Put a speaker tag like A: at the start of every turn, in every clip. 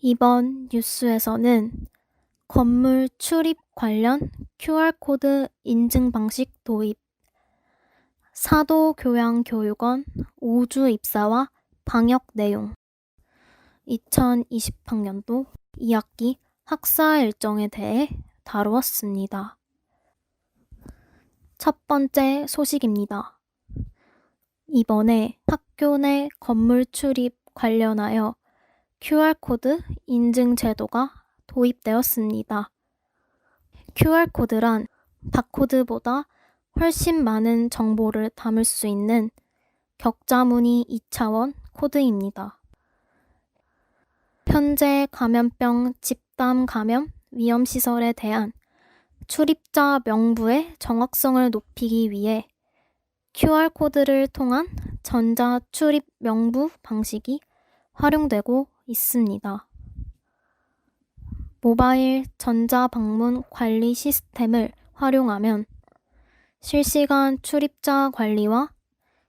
A: 이번 뉴스에서는 건물 출입 관련 QR코드 인증 방식 도입, 사도교양교육원 5주 입사와 방역 내용, 2020학년도 2학기 학사 일정에 대해 다루었습니다. 첫 번째 소식입니다. 이번에 학교 내 건물 출입 관련하여 QR코드 인증 제도가 도입되었습니다. QR코드란 바코드보다 훨씬 많은 정보를 담을 수 있는 격자무늬 2차원 코드입니다. 현재 감염병 집단 감염 위험시설에 대한 출입자 명부의 정확성을 높이기 위해 QR코드를 통한 전자 출입 명부 방식이 활용되고 있습니다. 모바일 전자방문 관리 시스템을 활용하면 실시간 출입자 관리와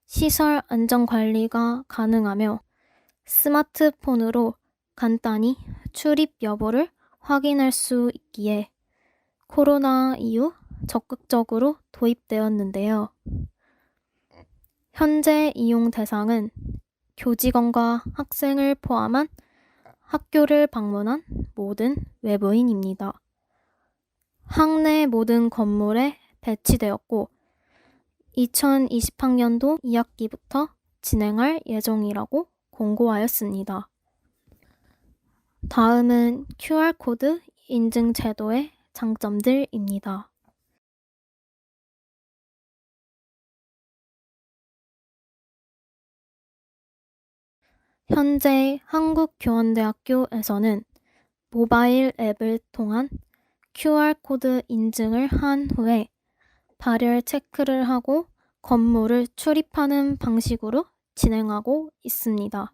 A: 시설 안전 관리가 가능하며 스마트폰으로 간단히 출입 여부를 확인할 수 있기에 코로나 이후 적극적으로 도입되었는데요. 현재 이용 대상은 교직원과 학생을 포함한 학교를 방문한 모든 외부인입니다. 학내 모든 건물에 배치되었고 2020학년도 2학기부터 진행할 예정이라고 공고하였습니다. 다음은 QR코드 인증 제도의 장점들입니다. 현재 한국교원대학교에서는 모바일 앱을 통한 QR코드 인증을 한 후에 발열 체크를 하고 건물을 출입하는 방식으로 진행하고 있습니다.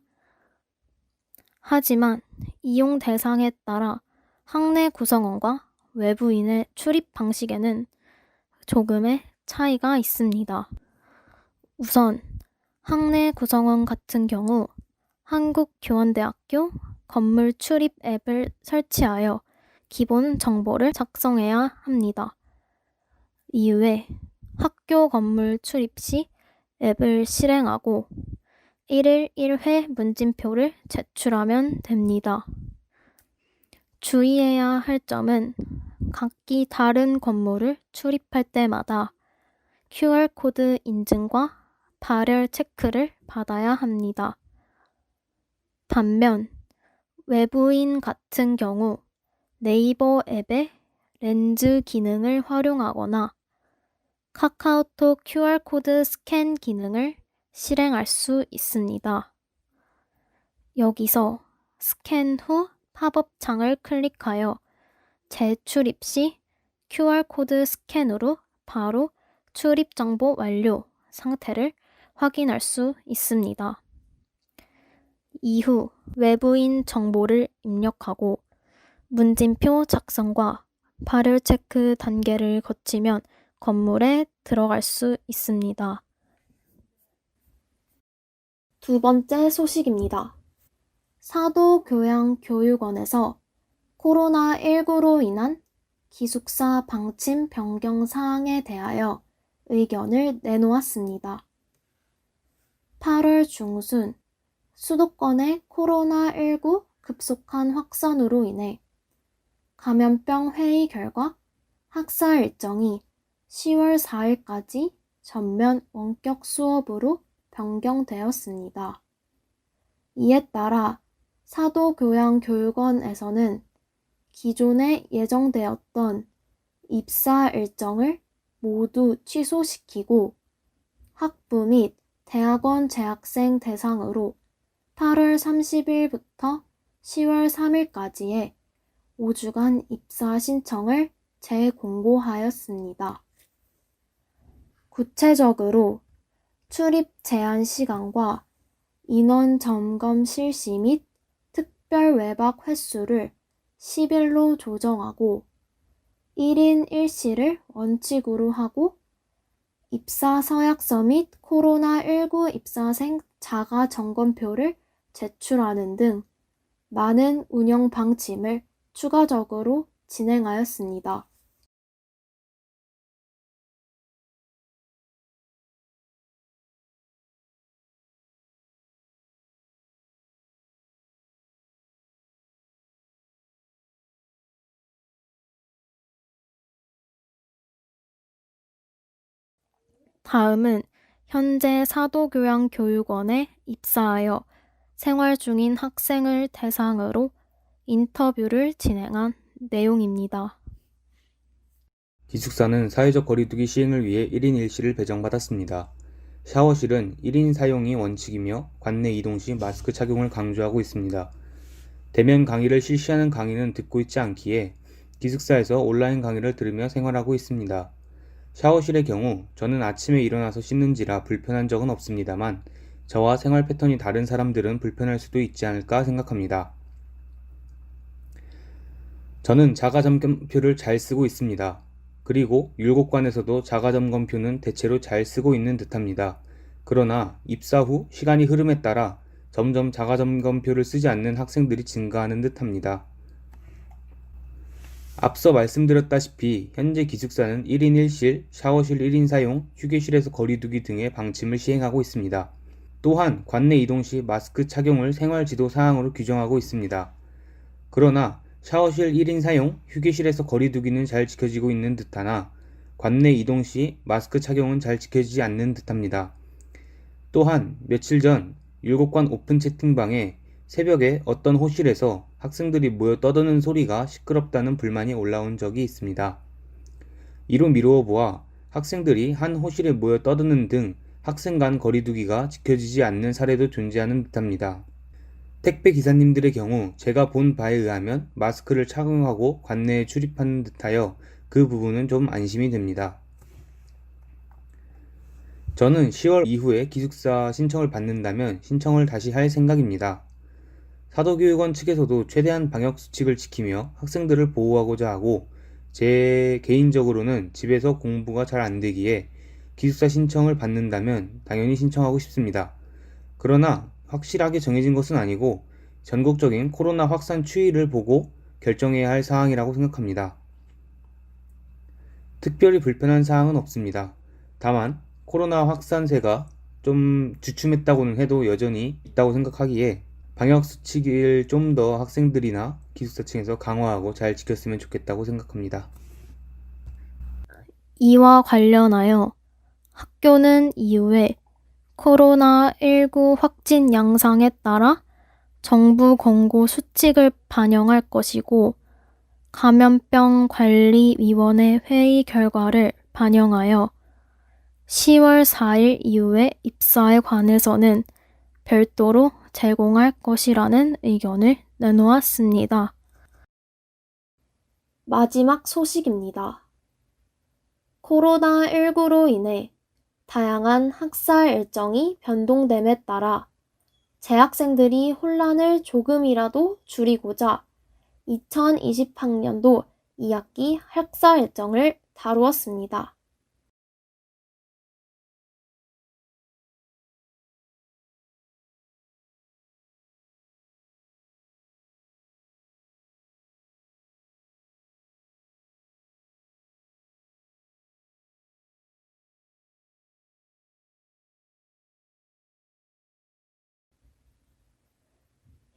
A: 하지만 이용 대상에 따라 학내 구성원과 외부인의 출입 방식에는 조금의 차이가 있습니다. 우선 학내 구성원 같은 경우 한국교원대학교 건물 출입 앱을 설치하여 기본 정보를 작성해야 합니다. 이후에 학교 건물 출입 시 앱을 실행하고 1일 1회 문진표를 제출하면 됩니다. 주의해야 할 점은 각기 다른 건물을 출입할 때마다 QR코드 인증과 발열 체크를 받아야 합니다. 반면 외부인 같은 경우 네이버 앱의 렌즈 기능을 활용하거나 카카오톡 QR코드 스캔 기능을 실행할 수 있습니다. 여기서 스캔 후 팝업 창을 클릭하여 재출입 시 QR코드 스캔으로 바로 출입 정보 완료 상태를 확인할 수 있습니다. 이후 외부인 정보를 입력하고 문진표 작성과 발열 체크 단계를 거치면 건물에 들어갈 수 있습니다. 두 번째 소식입니다. 사도교양교육원에서 코로나19로 인한 기숙사 방침 변경 사항에 대하여 의견을 내놓았습니다. 8월 중순 수도권의 코로나19 급속한 확산으로 인해 감염병 회의 결과 학사 일정이 10월 4일까지 전면 원격 수업으로 변경되었습니다. 이에 따라 사도교양교육원에서는 기존에 예정되었던 입사 일정을 모두 취소시키고 학부 및 대학원 재학생 대상으로 8월 30일부터 10월 3일까지의 5주간 입사 신청을 재공고하였습니다. 구체적으로 출입 제한 시간과 인원 점검 실시 및 특별 외박 횟수를 10일로 조정하고 1인 1실을 원칙으로 하고 입사 서약서 및 코로나19 입사생 자가 점검표를 제출하는 등 많은 운영 방침을 추가적으로 진행하였습니다. 다음은 현재 사도교양교육원에 입사하여 생활 중인 학생을 대상으로 인터뷰를 진행한 내용입니다.
B: 기숙사는 사회적 거리두기 시행을 위해 1인 1실을 배정받았습니다. 샤워실은 1인 사용이 원칙이며 관내 이동 시 마스크 착용을 강조하고 있습니다. 대면 강의를 실시하는 강의는 듣고 있지 않기에 기숙사에서 온라인 강의를 들으며 생활하고 있습니다. 샤워실의 경우 저는 아침에 일어나서 씻는지라 불편한 적은 없습니다만 저와 생활 패턴이 다른 사람들은 불편할 수도 있지 않을까 생각합니다. 저는 자가점검표를 잘 쓰고 있습니다. 그리고 율곡관에서도 자가점검표는 대체로 잘 쓰고 있는 듯합니다. 그러나 입사 후 시간이 흐름에 따라 점점 자가점검표를 쓰지 않는 학생들이 증가하는 듯합니다. 앞서 말씀드렸다시피 현재 기숙사는 1인 1실, 샤워실 1인 사용, 휴게실에서 거리두기 등의 방침을 시행하고 있습니다. 또한 관내 이동 시 마스크 착용을 생활지도 사항으로 규정하고 있습니다. 그러나 샤워실 1인 사용, 휴게실에서 거리두기는 잘 지켜지고 있는 듯하나 관내 이동 시 마스크 착용은 잘 지켜지지 않는 듯합니다. 또한 며칠 전 율곡관 오픈 채팅방에 새벽에 어떤 호실에서 학생들이 모여 떠드는 소리가 시끄럽다는 불만이 올라온 적이 있습니다. 이로 미루어 보아 학생들이 한 호실에 모여 떠드는 등 학생 간 거리두기가 지켜지지 않는 사례도 존재하는 듯합니다. 택배 기사님들의 경우 제가 본 바에 의하면 마스크를 착용하고 관내에 출입하는 듯하여 그 부분은 좀 안심이 됩니다. 저는 10월 이후에 기숙사 신청을 받는다면 신청을 다시 할 생각입니다. 사도교육원 측에서도 최대한 방역수칙을 지키며 학생들을 보호하고자 하고 제 개인적으로는 집에서 공부가 잘 안되기에 기숙사 신청을 받는다면 당연히 신청하고 싶습니다. 그러나 확실하게 정해진 것은 아니고 전국적인 코로나 확산 추이를 보고 결정해야 할 사항이라고 생각합니다. 특별히 불편한 사항은 없습니다. 다만 코로나 확산세가 좀 주춤했다고는 해도 여전히 있다고 생각하기에 방역수칙을 좀 더 학생들이나 기숙사 층에서 강화하고 잘 지켰으면 좋겠다고 생각합니다.
A: 이와 관련하여 학교는 이후에 코로나19 확진 양상에 따라 정부 권고 수칙을 반영할 것이고 감염병관리위원회 회의 결과를 반영하여 10월 4일 이후에 입사에 관해서는 별도로 제공할 것이라는 의견을 내놓았습니다. 마지막 소식입니다. 코로나19로 인해 다양한 학사 일정이 변동됨에 따라 재학생들이 혼란을 조금이라도 줄이고자 2020학년도 2학기 학사 일정을 다루었습니다.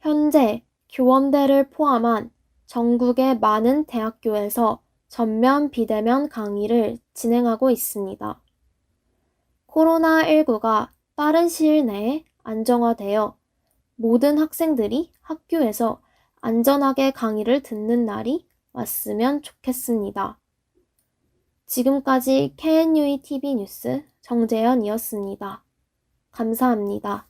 A: 현재 교원대를 포함한 전국의 많은 대학교에서 전면 비대면 강의를 진행하고 있습니다. 코로나19가 빠른 시일 내에 안정화되어 모든 학생들이 학교에서 안전하게 강의를 듣는 날이 왔으면 좋겠습니다. 지금까지 KNUE TV 뉴스 정재현이었습니다. 감사합니다.